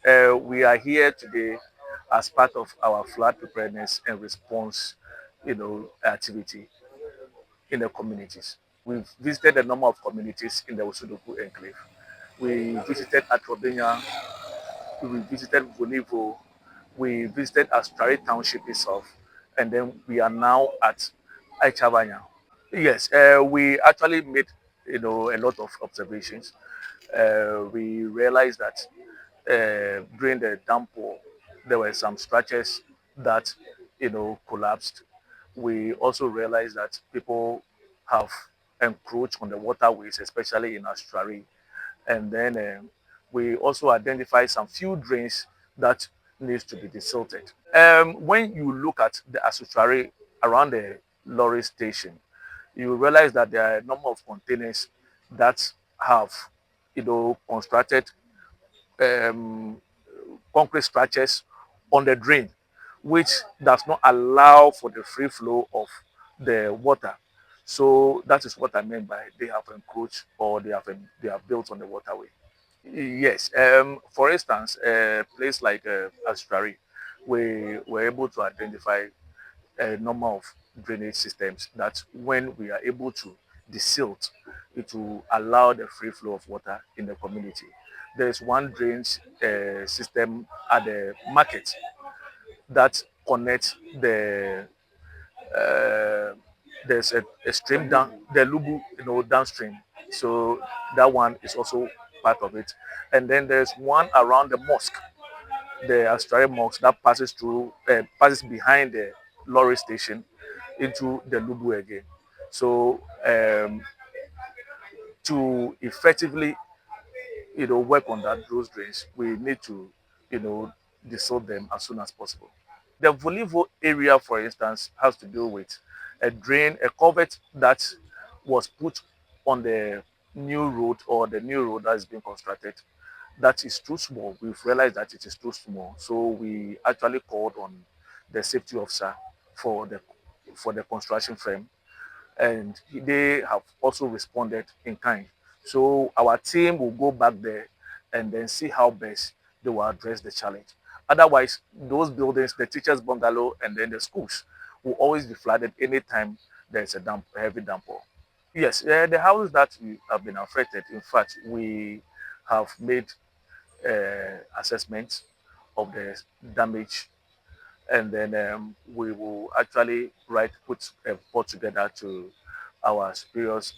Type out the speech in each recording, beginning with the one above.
We are here today as part of our flood preparedness and response, activity in the communities. We've visited a number of communities in the Osudoku enclave. We visited Atrobinya, we visited Volivo, we visited Asutsuare township itself, and then we are now at Atsavanya. Yes, we actually made a lot of observations. We realized that during the downpour, there were some structures that collapsed. We also realized that people have encroached on the waterways, especially in Australia. And then we also identified some few drains that needs to be desilted. When you look at the Asutsuare around the lorry station, you realize that there are a number of containers that have, constructed um, concrete structures on the drain, which does not allow for the free flow of the water. So that is what I meant by they have encroached or they have built on the waterway. Yes. For instance, a place like Australia, we were able to identify a number of drainage systems that when we are able to desilt, it will allow the free flow of water in the community. There is one drainage system at the market that connects uh, there's a stream down the Lubu, downstream. So that one is also part of it. And then there's one around the mosque, the Australian mosque that passes behind the lorry station into the Lubu again. So to effectively, work on those drains, we need to, dissolve them as soon as possible. The Volivo area, for instance, has to do with a culvert that was put on the new road or the new road that is being constructed. That is too small. We've realized that it is too small. So we actually called on the safety officer for the construction firm, and they have also responded in kind. So our team will go back there and then see how best they will address the challenge. Otherwise, those buildings, the teachers' bungalow, and then the schools will always be flooded anytime there's a heavy downpour. Yes, the houses that we have been affected, in fact, we have made assessments of the damage, and then we will actually put a report together to our superiors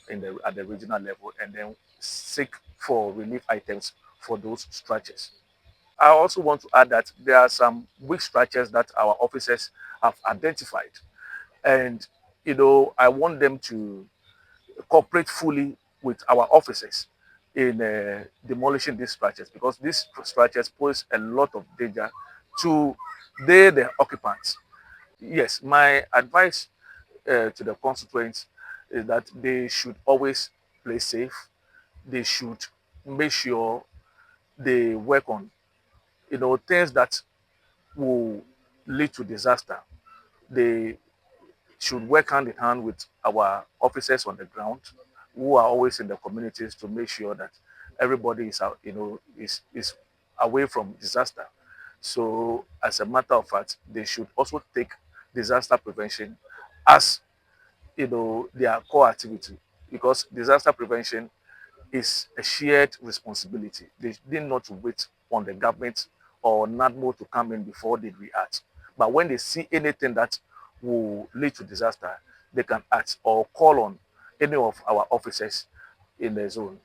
at the regional level, and then seek for relief items for those structures. I also want to add that there are some weak structures that our officers have identified, and I want them to cooperate fully with our officers in demolishing these structures, because these structures pose a lot of danger to the occupants. Yes, my advice to the constituents is that they should always play safe. They should make sure they work on, things that will lead to disaster. They should work hand in hand with our officers on the ground who are always in the communities to make sure that everybody is out, is away from disaster. So as a matter of fact, they should also take disaster prevention as their core activity, because disaster prevention is a shared responsibility. They need not to wait on the government or NADMO to come in before they react. But when they see anything that will lead to disaster, they can act or call on any of our officers in the zone.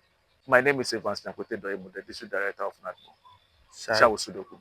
My name is Doryumu, the District Director of NADMO. Shai. Shai-Osudoku.